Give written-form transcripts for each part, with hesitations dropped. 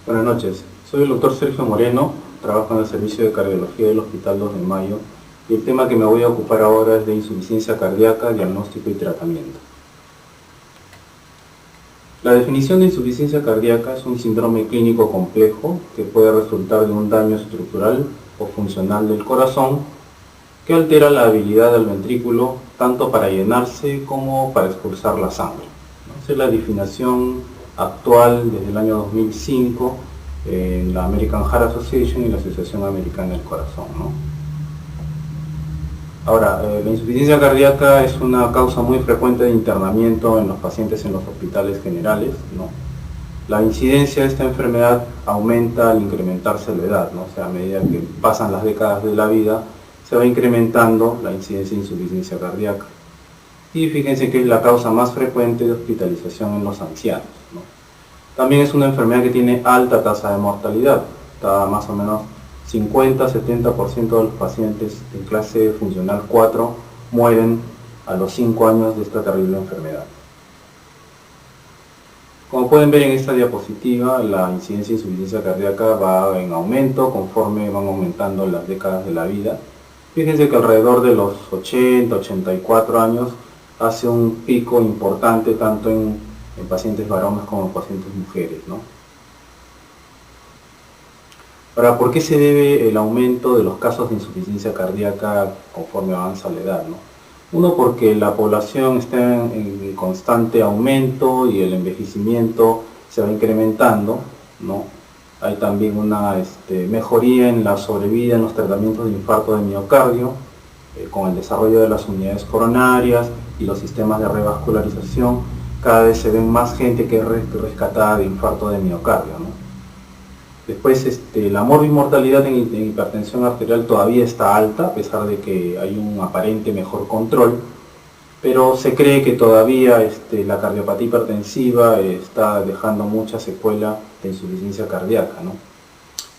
Buenas noches, soy el doctor Sergio Moreno, trabajo en el servicio de cardiología del Hospital 2 de Mayo y el tema que me voy a ocupar ahora es de insuficiencia cardíaca, diagnóstico y tratamiento. La definición de insuficiencia cardíaca es un síndrome clínico complejo que puede resultar de un daño estructural o funcional del corazón que altera la habilidad del ventrículo tanto para llenarse como para expulsar la sangre. Esa es la definición actual desde el año 2005 en la American Heart Association y la Asociación Americana del Corazón, ¿no? Ahora, la insuficiencia cardíaca es una causa muy frecuente de internamiento en los pacientes en los hospitales generales, ¿no? La incidencia de esta enfermedad aumenta al incrementarse la edad, ¿no? O sea, a medida que pasan las décadas de la vida, se va incrementando la incidencia de insuficiencia cardíaca. Y fíjense que es la causa más frecuente de hospitalización en los ancianos, ¿no? También es una enfermedad que tiene alta tasa de mortalidad, está más o menos 50-70% de los pacientes en clase funcional 4 mueren a los 5 años de esta terrible enfermedad. Como pueden ver en esta diapositiva, la incidencia de insuficiencia cardíaca va en aumento conforme van aumentando las décadas de la vida. Fíjense que alrededor de los 80-84 años hace un pico importante tanto en pacientes varones como en pacientes mujeres, ¿no? Ahora, ¿por qué se debe el aumento de los casos de insuficiencia cardíaca conforme avanza la edad, ¿no? Uno, porque la población está en constante aumento y el envejecimiento se va incrementando, ¿no? Hay también una mejoría en la sobrevida en los tratamientos de infarto de miocardio, con el desarrollo de las unidades coronarias y los sistemas de revascularización. Cada vez se ven más gente que es rescatada de infarto de miocardio, ¿no? Después, la morbimortalidad en hipertensión arterial todavía está alta, a pesar de que hay un aparente mejor control, pero se cree que todavía la cardiopatía hipertensiva está dejando mucha secuela de insuficiencia cardíaca, ¿no?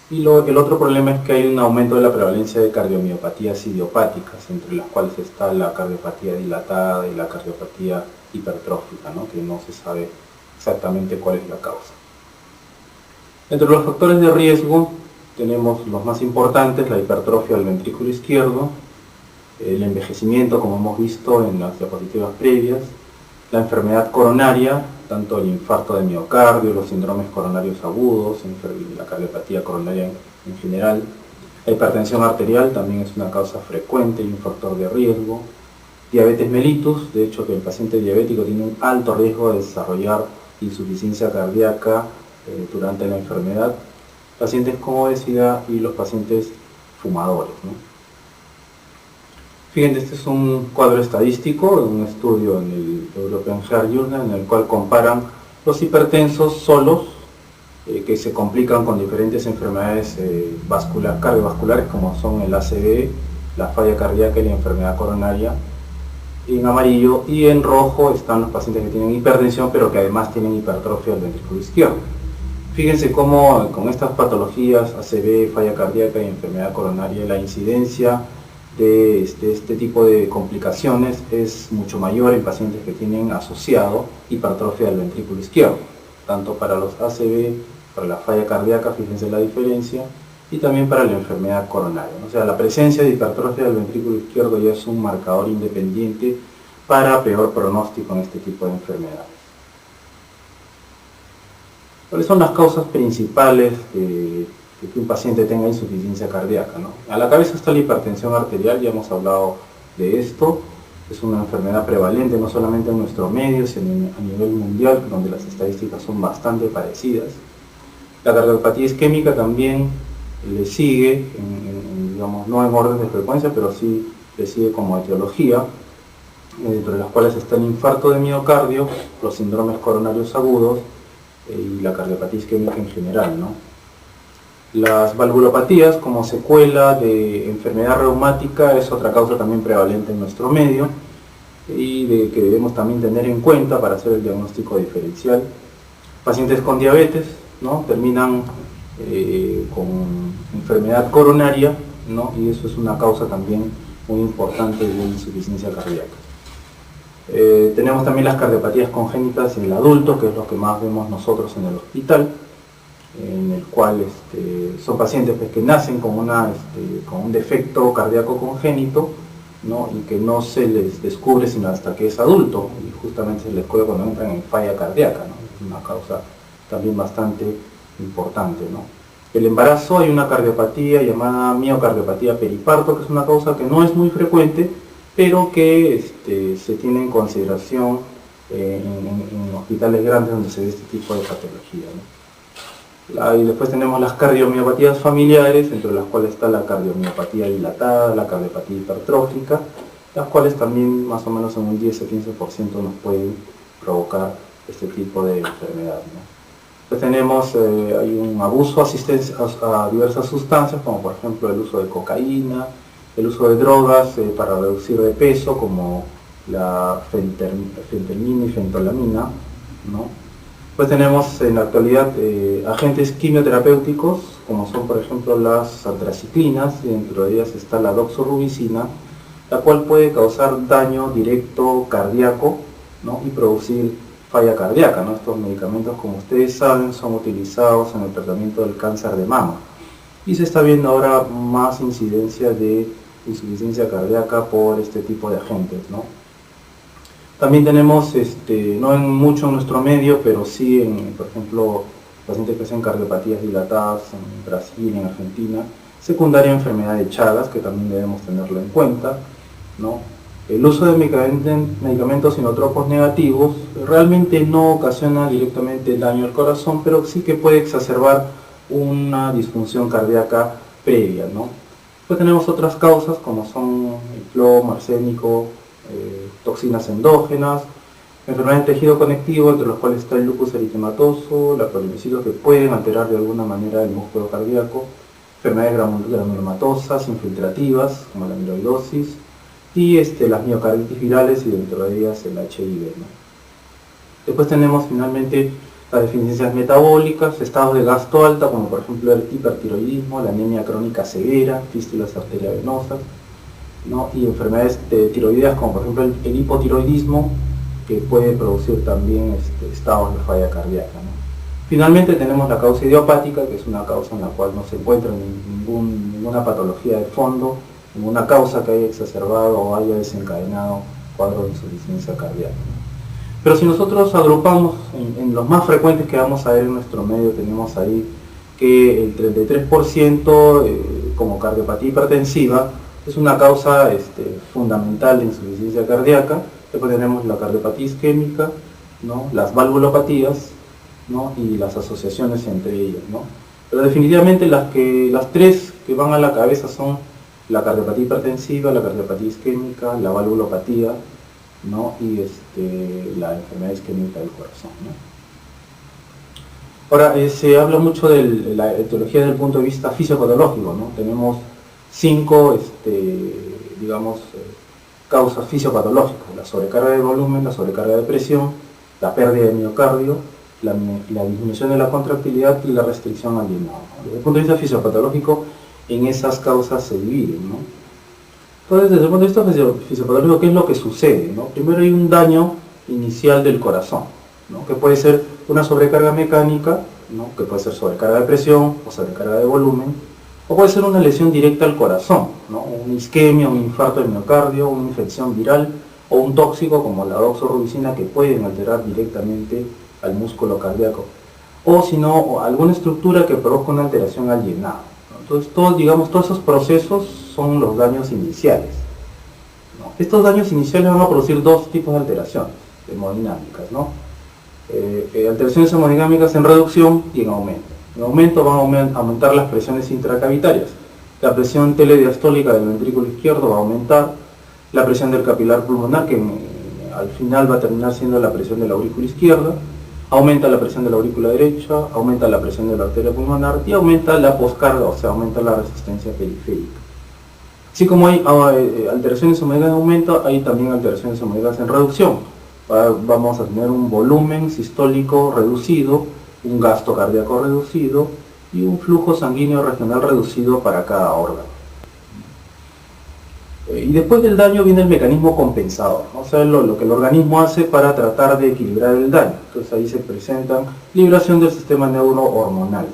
Y el otro problema es que hay un aumento de la prevalencia de cardiomiopatías idiopáticas, entre las cuales está la cardiopatía dilatada y la cardiopatía hipertrófica, ¿no? Que no se sabe exactamente cuál es la causa. Entre los factores de riesgo tenemos los más importantes: la hipertrofia del ventrículo izquierdo, el envejecimiento, como hemos visto en las diapositivas previas, la enfermedad coronaria, tanto el infarto de miocardio, los síndromes coronarios agudos, la cardiopatía coronaria en general. La hipertensión arterial también es una causa frecuente y un factor de riesgo. Diabetes mellitus, de hecho que el paciente diabético tiene un alto riesgo de desarrollar insuficiencia cardíaca durante la enfermedad. Pacientes con obesidad y los pacientes fumadores, ¿no? Fíjense, este es un cuadro estadístico de un estudio en el European Heart Journal en el cual comparan los hipertensos solos que se complican con diferentes enfermedades cardiovasculares como son el ACV, la falla cardíaca y la enfermedad coronaria, en amarillo, y en rojo están los pacientes que tienen hipertensión pero que además tienen hipertrofia del ventrículo izquierdo. Fíjense cómo con estas patologías, ACV, falla cardíaca y enfermedad coronaria, la incidencia de este tipo de complicaciones es mucho mayor en pacientes que tienen asociado hipertrofia del ventrículo izquierdo, tanto para los ACV, para la falla cardíaca, fíjense la diferencia, y también para la enfermedad coronaria. O sea, la presencia de hipertrofia del ventrículo izquierdo ya es un marcador independiente para peor pronóstico en este tipo de enfermedades. ¿Cuáles son las causas principales de que un paciente tenga insuficiencia cardíaca, ¿no? A la cabeza está la hipertensión arterial, ya hemos hablado de esto. Es una enfermedad prevalente no solamente en nuestro medio, sino a nivel mundial, donde las estadísticas son bastante parecidas. La cardiopatía isquémica también le sigue, digamos, no en orden de frecuencia, pero sí le sigue como etiología, entre las cuales está el infarto de miocardio, los síndromes coronarios agudos y la cardiopatía isquémica en general, ¿no? Las valvulopatías como secuela de enfermedad reumática es otra causa también prevalente en nuestro medio y que debemos también tener en cuenta para hacer el diagnóstico diferencial. Pacientes con diabetes, ¿no? Terminan con enfermedad coronaria, ¿no? Y eso es una causa también muy importante de insuficiencia cardíaca. Tenemos también las cardiopatías congénitas en el adulto, que es lo que más vemos nosotros en el hospital, en el cual son pacientes pues, que nacen con un defecto cardíaco congénito, ¿no? Y que no se les descubre sino hasta que es adulto, y justamente se les descubre cuando entran en falla cardíaca, ¿no? Es una causa también bastante importante, ¿no? El embarazo, hay una cardiopatía llamada miocardiopatía periparto, que es una causa que no es muy frecuente, pero que se tiene en consideración en hospitales grandes donde se ve este tipo de patología, ¿no? Y después tenemos las cardiomiopatías familiares, entre las cuales está la cardiomiopatía dilatada, la cardiopatía hipertrófica, las cuales también más o menos en un 10 o 15% nos pueden provocar este tipo de enfermedad, ¿no? Después tenemos, hay un abuso a diversas sustancias, como por ejemplo el uso de cocaína, el uso de drogas para reducir de peso, como la fentermina y fentolamina, ¿no? Pues tenemos en la actualidad agentes quimioterapéuticos, como son por ejemplo las antraciclinas, y dentro de ellas está la doxorubicina, la cual puede causar daño directo cardíaco, ¿no? Y producir falla cardíaca, ¿no? Estos medicamentos, como ustedes saben, son utilizados en el tratamiento del cáncer de mama. Y se está viendo ahora más incidencia de insuficiencia cardíaca por este tipo de agentes, ¿no? También tenemos, no en mucho en nuestro medio, pero sí por ejemplo, pacientes que hacen cardiopatías dilatadas en Brasil, en Argentina, secundaria a enfermedad de Chagas, que también debemos tenerlo en cuenta, ¿no? El uso de medicamentos inotropos negativos realmente no ocasiona directamente daño al corazón, pero sí que puede exacerbar una disfunción cardíaca previa, ¿no? Pues tenemos otras causas como son el plomo, arsénico, toxinas endógenas, enfermedades del tejido conectivo, entre los cuales está el lupus eritematoso, la polimiositis, que pueden alterar de alguna manera el músculo cardíaco, enfermedades granulomatosas, infiltrativas, como la amiloidosis, y las miocarditis virales, y dentro de ellas el HIV, ¿no? Después tenemos finalmente las deficiencias metabólicas, estados de gasto alta, como por ejemplo el hipertiroidismo, la anemia crónica severa, fístulas arteriovenosas, ¿no? Y enfermedades tiroideas como por ejemplo el hipotiroidismo, que puede producir también estados de falla cardíaca, ¿no? Finalmente tenemos la causa idiopática, que es una causa en la cual no se encuentra ninguna patología de fondo, ninguna causa que haya exacerbado o haya desencadenado cuadros de insuficiencia cardíaca, ¿no? Pero si nosotros agrupamos en los más frecuentes que vamos a ver en nuestro medio, tenemos ahí que el 33% como cardiopatía hipertensiva es una causa fundamental de insuficiencia cardíaca. Después tenemos la cardiopatía isquémica, ¿no? Las valvulopatías, ¿no? Y las asociaciones entre ellas, ¿no? Pero definitivamente las tres que van a la cabeza son la cardiopatía hipertensiva, la cardiopatía isquémica, la valvulopatía, ¿no? Y la enfermedad isquémica del corazón, ¿no? Ahora, se habla mucho de la etiología desde el punto de vista fisiopatológico, ¿no? Tenemos 5, digamos, causas fisiopatológicas: la sobrecarga de volumen, la sobrecarga de presión, la pérdida de miocardio, la disminución de la contractilidad y la restricción al llenado, ¿no? Desde el punto de vista fisiopatológico, en esas causas se dividen, ¿no? Entonces, desde el punto de vista fisiopatológico, ¿qué es lo que sucede, ¿no? Primero hay un daño inicial del corazón, ¿no? Que puede ser una sobrecarga mecánica, ¿no? Que puede ser sobrecarga de presión o sobrecarga de volumen, o puede ser una lesión directa al corazón, ¿no? Una isquemia, un infarto de miocardio, una infección viral o un tóxico como la doxorubicina, que pueden alterar directamente al músculo cardíaco, o si no, alguna estructura que provoca una alteración al llenado, ¿no? Entonces, todos esos procesos son los daños iniciales, ¿no? Estos daños iniciales van a producir dos tipos de alteraciones hemodinámicas, ¿no? Alteraciones hemodinámicas en reducción y en aumento. En aumento van a aumentar las presiones intracavitarias. La presión telediastólica del ventrículo izquierdo va a aumentar, la presión del capilar pulmonar, que al final va a terminar siendo la presión de la aurícula izquierda, aumenta la presión de la aurícula derecha, aumenta la presión de la arteria pulmonar y aumenta la poscarga, o sea, aumenta la resistencia periférica. Así como hay alteraciones hemodinámicas en aumento, hay también alteraciones hemodinámicas en reducción. Vamos a tener un volumen sistólico reducido, un gasto cardíaco reducido y un flujo sanguíneo regional reducido para cada órgano. Y después del daño viene el mecanismo compensador, ¿no? O sea, lo que el organismo hace para tratar de equilibrar el daño. Entonces ahí se presentan liberación del sistema neurohormonal,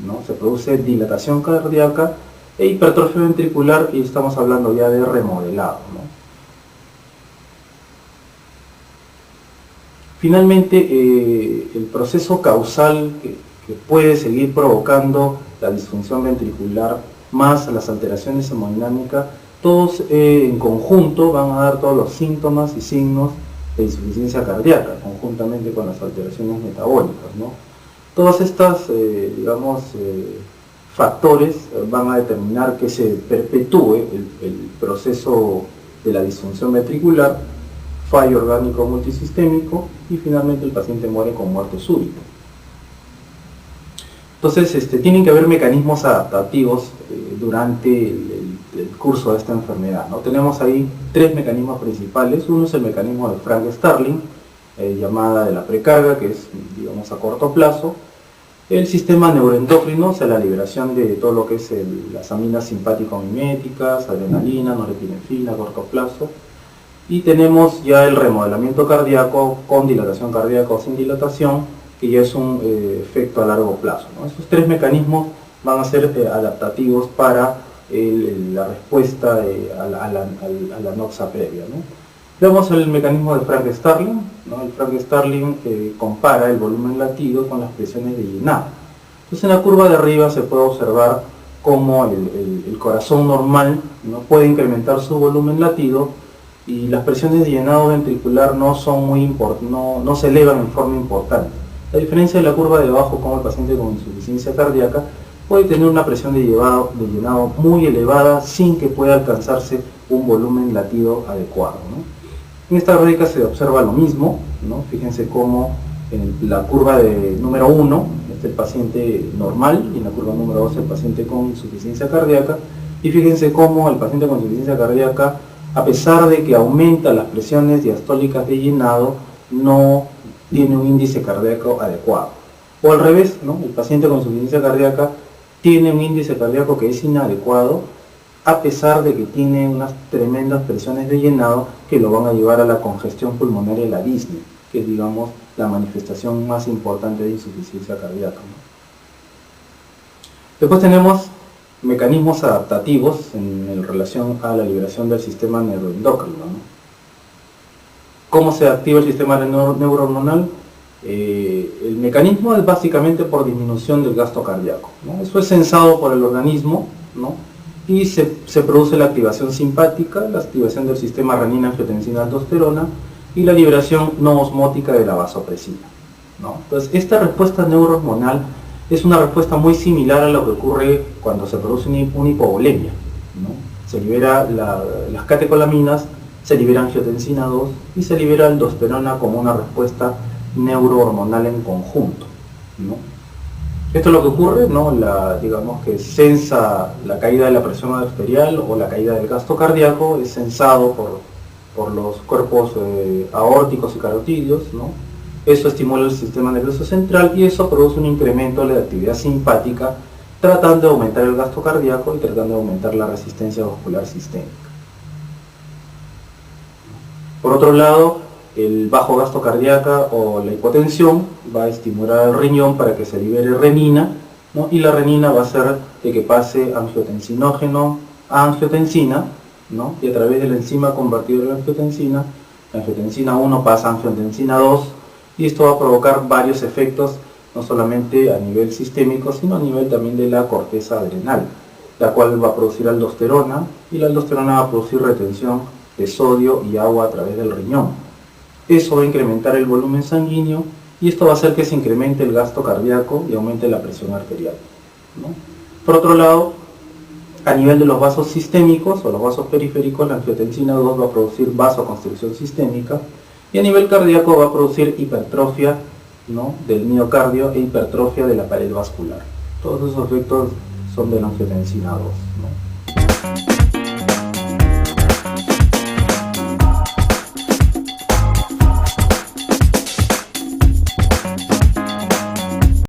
¿no? Se produce dilatación cardíaca e hipertrofia ventricular, y estamos hablando ya de remodelado, ¿no? Finalmente, el proceso causal que puede seguir provocando la disfunción ventricular más las alteraciones hemodinámicas, todos en conjunto van a dar todos los síntomas y signos de insuficiencia cardíaca, conjuntamente con las alteraciones metabólicas, ¿no? Todas estas, factores van a determinar que se perpetúe el proceso de la disfunción ventricular, fallo orgánico multisistémico, y finalmente el paciente muere con muerte súbita. Entonces, tienen que haber mecanismos adaptativos durante el curso de esta enfermedad, ¿no? Tenemos ahí tres mecanismos principales. Uno es el mecanismo de Frank-Starling, llamada de la precarga, que es, digamos, a corto plazo. El sistema neuroendocrino, o sea, la liberación de todo lo que es las aminas simpático-miméticas, adrenalina, norepinefrina a corto plazo. Y tenemos ya el remodelamiento cardíaco con dilatación cardíaca o sin dilatación, que ya es un efecto a largo plazo, ¿no? Estos tres mecanismos van a ser adaptativos para la respuesta a la noxa previa, ¿no? Veamos el mecanismo de Frank-Starling, ¿no? El Frank-Starling compara el volumen latido con las presiones de llenado. Entonces, en la curva de arriba se puede observar cómo el corazón normal, ¿no?, puede incrementar su volumen latido, y las presiones de llenado ventricular no se elevan en forma importante. A diferencia de la curva de abajo, como el paciente con insuficiencia cardíaca puede tener una presión de llenado muy elevada sin que pueda alcanzarse un volumen latido adecuado, ¿no? En esta gráfica se observa lo mismo, ¿no? Fíjense cómo en la curva de número 1 es el paciente normal, y en la curva número 2 el paciente con insuficiencia cardíaca, y fíjense cómo el paciente con insuficiencia cardíaca, a pesar de que aumenta las presiones diastólicas de llenado, no tiene un índice cardíaco adecuado. O al revés, ¿no? El paciente con insuficiencia cardíaca tiene un índice cardíaco que es inadecuado, a pesar de que tiene unas tremendas presiones de llenado que lo van a llevar a la congestión pulmonar y la disnea, que es, digamos, la manifestación más importante de insuficiencia cardíaca, ¿no? Después tenemos mecanismos adaptativos en relación a la liberación del sistema neuroendocrino, ¿no? ¿Cómo se activa el sistema neurohormonal? El mecanismo es básicamente por disminución del gasto cardíaco, ¿no? Eso es sensado por el organismo, ¿no? Y se produce la activación simpática, la activación del sistema renina-angiotensina-aldosterona, y la liberación no osmótica de la vasopresina, ¿no? Entonces, esta respuesta neurohormonal es una respuesta muy similar a lo que ocurre cuando se produce una hipovolemia, ¿no? Se libera las catecolaminas, se libera angiotensina 2 y se libera aldosterona como una respuesta neurohormonal en conjunto, ¿no? Esto es lo que ocurre, ¿no? Digamos que sensa la caída de la presión arterial o la caída del gasto cardíaco, es sensado por los cuerpos aórticos y carotídeos, ¿no? Eso estimula el sistema nervioso central, y eso produce un incremento de la actividad simpática, tratando de aumentar el gasto cardíaco y tratando de aumentar la resistencia vascular sistémica. Por otro lado, el bajo gasto cardíaco o la hipotensión va a estimular al riñón para que se libere renina, ¿no? Y la renina va a hacer de que pase angiotensinógeno a angiotensina, ¿no? Y a través de la enzima convertidora de la angiotensina 1 pasa a angiotensina 2, y esto va a provocar varios efectos, no solamente a nivel sistémico, sino a nivel también de la corteza adrenal, la cual va a producir aldosterona, y la aldosterona va a producir retención de sodio y agua a través del riñón. Eso va a incrementar el volumen sanguíneo, y esto va a hacer que se incremente el gasto cardíaco y aumente la presión arterial, ¿no? Por otro lado, a nivel de los vasos sistémicos o los vasos periféricos, la angiotensina 2 va a producir vasoconstricción sistémica, y a nivel cardíaco va a producir hipertrofia, ¿no?, del miocardio e hipertrofia de la pared vascular. Todos esos efectos son de la angiotensina 2, ¿no?